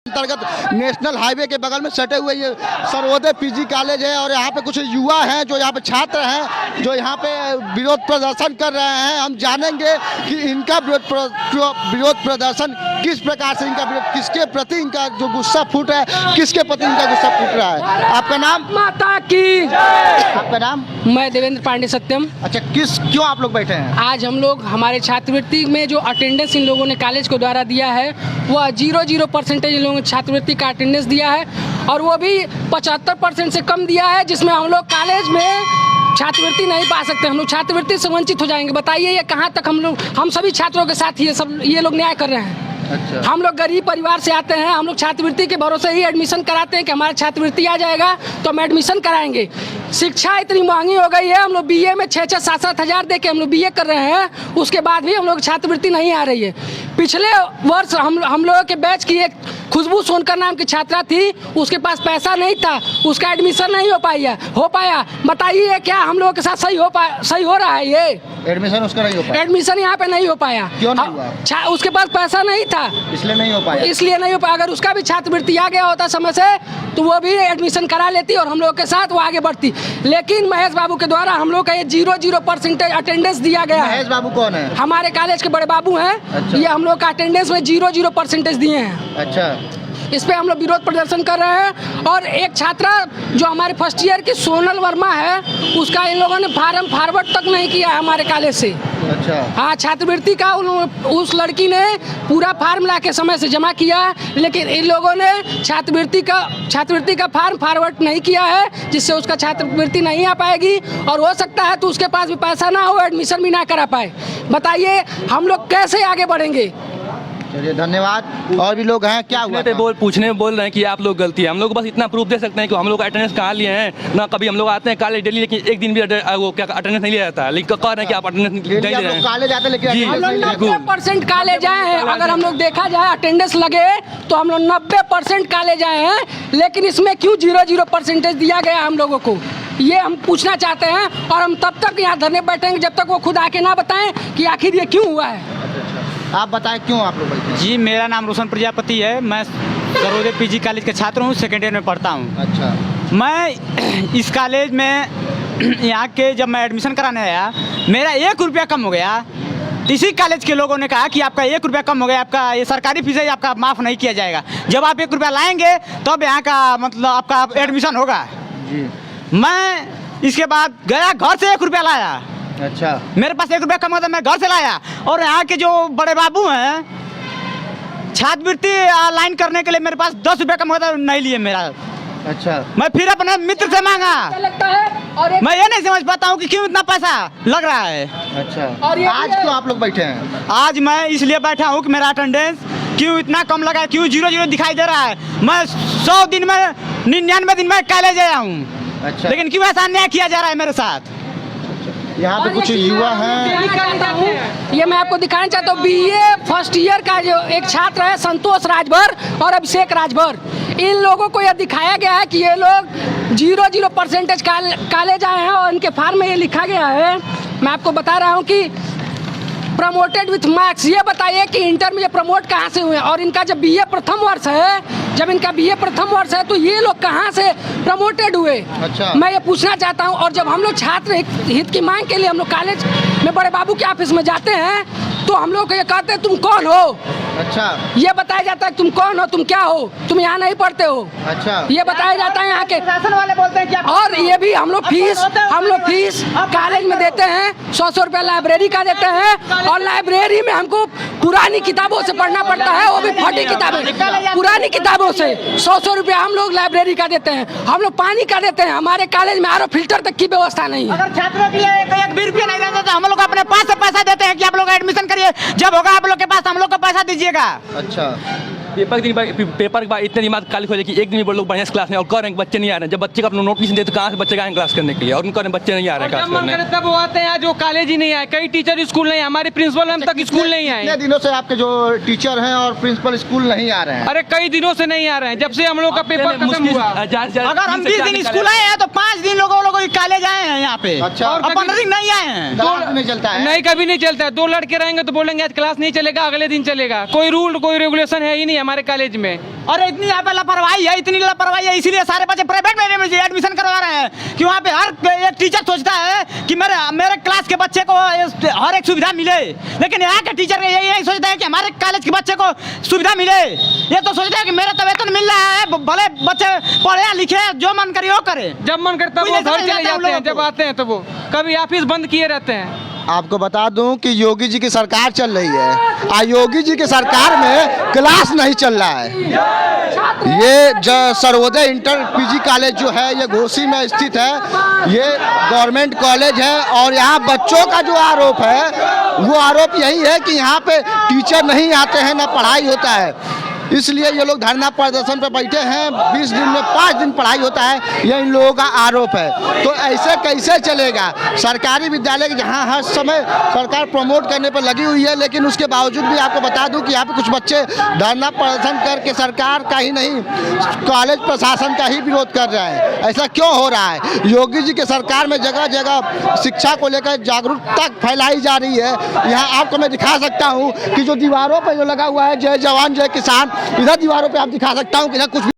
अंतर्गत national highway के बगल में सटे हुए ये सर्वोदय पीजी कॉलेज है और यहाँ पे कुछ युवा हैं जो यहाँ पे छात्र हैं जो यहाँ पे विरोध प्रदर्शन कर रहे हैं। हम जानेंगे कि इनका विरोध प्रदर्शन किस प्रकार से, इनका विरोध किसके प्रति, इनका जो गुस्सा फूट रहा है किसके प्रति इनका गुस्सा फूट रहा है। आपका नाम? माता की। आपका नाम? मैं देवेंद्र पांडे सत्यम। अच्छा, क्यों आप लोग बैठे हैं? आज हम लोग हमारे छात्रवृत्ति में जो अटेंडेंस इन लोगों ने कॉलेज को द्वारा दिया है वह 0% इन लोगों ने छात्रवृत्ति का अटेंडेंस दिया है और वो भी 75% से कम दिया है, जिसमें हम लोग कॉलेज में छात्रवृत्ति नहीं पा सकते। हम लोग छात्रवृत्ति से वंचित हो जाएंगे। बताइए ये कहाँ तक हम सभी छात्रों के साथ ये लोग न्याय कर रहे हैं। अच्छा। हम लोग गरीब परिवार से आते हैं, हम लोग छात्रवृत्ति के भरोसे ही एडमिशन कराते हैं कि हमारा छात्रवृत्ति आ जाएगा तो हम एडमिशन कराएंगे। शिक्षा इतनी महंगी हो गई है, हम लोग बीए में 6-6, 7-7 हज़ार दे के हम लोग बीए कर रहे हैं, उसके बाद भी हम लोग छात्रवृत्ति नहीं आ रही है। पिछले वर्ष हम लोगों के बैच की एक खुशबू सोनकर नाम की छात्रा थी, उसके पास पैसा नहीं था, उसका एडमिशन नहीं हो पाया। बताइए क्या हम लोगों के साथ सही हो रहा है? ये एडमिशन उसका नहीं हो पाया? एडमिशन यहाँ पे नहीं हो पाया। क्यों नहीं हुआ? उसके पास पैसा नहीं था, इसलिए नहीं हो पाया। इसलिए नहीं हो पाया। अगर उसका भी छात्रवृत्ति आ गया होता समय से तो वो भी एडमिशन करा लेती और हम लोग के साथ वो आगे बढ़ती। लेकिन महेश बाबू के द्वारा हम लोग का ये 0% अटेंडेंस दिया गया है। महेश बाबू कौन है? हमारे कॉलेज के बड़े बाबू हैं। अच्छा। ये हम लोग का अटेंडेंस में 0% दिए हैं। अच्छा। इस पे हम लोग विरोध प्रदर्शन कर रहे हैं। और एक छात्रा जो हमारे फर्स्ट ईयर की सोनल वर्मा है, उसका इन लोगों ने फार्म फॉरवर्ड तक नहीं किया है हमारे कॉलेज से। अच्छा। हाँ, छात्रवृत्ति का उस लड़की ने पूरा फार्म ला के समय से जमा किया, लेकिन इन लोगों ने छात्रवृत्ति का फार्म फॉरवर्ड नहीं किया है, जिससे उसका छात्रवृत्ति नहीं आ पाएगी और हो सकता है तो उसके पास भी पैसा ना हो, एडमिशन भी ना करा पाए। बताइए हम लोग कैसे आगे बढ़ेंगे? चलिए धन्यवाद। और भी लोग हैं, क्या हुआ? पूछने में बोल रहे हैं कि आप लोग गलती है। हम लोग बस इतना प्रूफ दे सकते हैं कि हम लोग अटेंडेंस कहाँ लिए हैं ना। कभी हम लोग आते हैं कॉलेज डेली, लेकिन एक दिन भी वो क्या अटेंडेंस नहीं लिया जाता है। लेकिन कह रहे हैं कि आप अटेंडेंस नहीं ले रहे हैं। कॉलेज आते लेकिन जी, हम लोग 90% कॉलेज आए हैं। अगर हम लोग देखा जाए अटेंडेंस लगे तो हम लोग 90% कॉलेज आए हैं, लेकिन इसमें क्यों 0% दिया गया हम लोगों को, ये हम पूछना चाहते हैं। और हम तब तक यहाँ धरने बैठेंगे जब तक वो खुद आके ना बताएं कि आखिर ये क्यों हुआ है। आप बताएं क्यों आप लोग बैठे हैं? जी, मेरा नाम रोशन प्रजापति है। मैं सर्वोदय पीजी कॉलेज का छात्र हूँ, सेकेंड ईयर में पढ़ता हूँ। अच्छा। मैं इस कॉलेज में यहाँ के जब मैं एडमिशन कराने आया, मेरा 1 रुपया कम हो गया। इसी कॉलेज के लोगों ने कहा कि आपका 1 रुपया कम हो गया, आपका ये सरकारी फीस है, आपका माफ़ नहीं किया जाएगा। जब आप 1 रुपया लाएंगे तब यहाँ का मतलब आपका एडमिशन होगा। जी। मैं इसके बाद गया, घर से 1 रुपया लाया। अच्छा। मेरे पास 1 रुपया कम होता, मैं घर से लाया। और यहाँ के जो बड़े बाबू हैं, छात्रवृत्ति लाइन करने के लिए मेरे पास 10 रुपया कम होता, नहीं लिए मेरा। अच्छा। मैं फिर अपने मित्र से मांगा। और मैं ये नहीं समझ पाता हूँ कि क्यों इतना पैसा लग रहा है। अच्छा। और आज क्यों आप लोग बैठे हैं? आज मैं इसलिए बैठा हूँ कि मेरा अटेंडेंस क्यों इतना कम लगा है, क्यों 0 दिखाई दे रहा है। मैं 100 दिन में 99 दिन में कॉलेज आया हूँ। अच्छा। लेकिन क्यों ऐसा अन्याय किया जा रहा है मेरे साथ? यहाँ पे कुछ युवा हैं। ये मैं आपको दिखाना चाहता हूँ। बीए फर्स्ट ईयर का जो एक छात्र है संतोष राजभर और अभिषेक राजभर, इन लोगों को यह दिखाया गया है कि ये लोग 0% कॉलेज आए हैं और इनके फार्म में ये लिखा गया है। मैं आपको बता रहा हूँ कि प्रमोटेड विथ मार्क्स। ये बताइए कि इंटर में ये प्रमोट कहाँ से हुए हैं? और इनका जब बीए प्रथम वर्ष है, तो ये लोग कहाँ से प्रमोटेड हुए? अच्छा। मैं ये पूछना चाहता हूँ। और जब हम लोग छात्र हित की मांग के लिए हम लोग कॉलेज में बड़े बाबू के ऑफिस में जाते हैं तो हम लोग ये कहते हैं तुम कौन हो? अच्छा। ये बताया जाता है तुम कौन हो, तुम क्या हो, तुम यहाँ नहीं पढ़ते हो। अच्छा। ये बताया जाता है यहाँ के शासन वाले बोलते हैं कि और ये भी हम लोग फीस कॉलेज में देते हैं, 100 रुपया लाइब्रेरी का देते हैं। और लाइब्रेरी में हमको पुरानी किताबों से पढ़ना पड़ता है, वो भी फटी किताबें। पुरानी किताबों से 100 रुपया हम लोग लाइब्रेरी का देते हैं। हम लोग पानी का देते हैं। हमारे कॉलेज में आरओ फिल्टर तक की व्यवस्था नहीं है। अगर छात्रों के लिए 1 भी रुपया नहीं रहता तो हम लोग अपने पास से पैसा देते हैं कि आप लोग एडमिशन करिए। जब होगा आप लोग के पास, हम लोग को पैसा दीजिएगा। अच्छा। पेपर के बाद इतने दिमाग खाली हो जाए कि एक दिन भी लोग बढ़िया क्लास नहीं, और कह रहे हैं कि बच्चे नहीं आ रहे हैं। जब बच्चे का अपना नोटिस देते तो कहाँ से बच्चे आए क्लास करने के लिए, और उनको बच्चे नहीं आ रहे हैं क्लास करने। तब वो आते हैं जो कॉलेज ही नहीं आए, कई टीचर स्कूल नहीं, हमारे प्रिंसिपल मैम तक स्कूल नहीं आए। कितने दिनों से आपके जो टीचर हैं और प्रिंसिपल स्कूल नहीं आ रहे हैं? अरे कई दिनों से नहीं आ रहे हैं, जब से हम लोग का पेपर खत्म हुआ। अगर हम 20 दिन स्कूल आए हैं तो 5 दिन लोगों कॉलेज आए हैं यहाँ पे। अच्छा। और 15 दिन नहीं आए हैं। नहीं चलता है? कभी नहीं चलता है। 2 लड़के रहेंगे तो बोलेंगे आज क्लास नहीं चलेगा, अगले दिन चलेगा। कोई रूल कोई रेगुलेशन है ही नहीं। हमारे कॉलेज में। और इतनी यहाँ पे लापरवाही है, इतनी लापरवाही है, इसीलिए सारे बच्चे प्राइवेट में एडमिशन करवा रहे हैं कि वहाँ पे हर एक टीचर सोचता है कि मेरे क्लास के बच्चे को हर एक सुविधा मिले, लेकिन यहाँ के टीचर यही सोचते हैं कि हमारे कॉलेज के बच्चे को सुविधा मिले। ये तो सोचते हैं कि मेरा तो वेतन मिल रहा है, भले बच्चे पढ़े लिखे जो मन करे वो करे, जब मन करता है वो घर चले जाते हैं, जब आते हैं तो वो कभी ऑफिस बंद किए रहते हैं। आपको बता दूं कि योगी जी की सरकार चल रही है और योगी जी की सरकार में क्लास नहीं चल रहा है। ये जो सर्वोदय इंटर पीजी कॉलेज जो है ये घोसी में स्थित है, ये गवर्नमेंट कॉलेज है और यहाँ बच्चों का जो आरोप है वो आरोप यही है कि यहाँ पे टीचर नहीं आते हैं, ना पढ़ाई होता है, इसलिए ये लोग धरना प्रदर्शन पे बैठे हैं। 20 दिन में 5 दिन पढ़ाई होता है, ये इन लोगों का आरोप है। तो ऐसे कैसे चलेगा? सरकारी विद्यालय जहाँ हर समय सरकार प्रमोट करने पर लगी हुई है, लेकिन उसके बावजूद भी आपको बता दूं कि यहाँ पे कुछ बच्चे धरना प्रदर्शन करके सरकार का ही नहीं कॉलेज प्रशासन का ही विरोध कर रहे हैं। ऐसा क्यों हो रहा है? योगी जी के सरकार में जगह जगह शिक्षा को लेकर जागरूकता फैलाई जा रही है। यहाँ आपको मैं दिखा सकता हूँ कि जो दीवारों पर जो लगा हुआ है जय जवान जय किसान, इधर दीवारों पे आप दिखा सकता हूँ कि इधर कुछ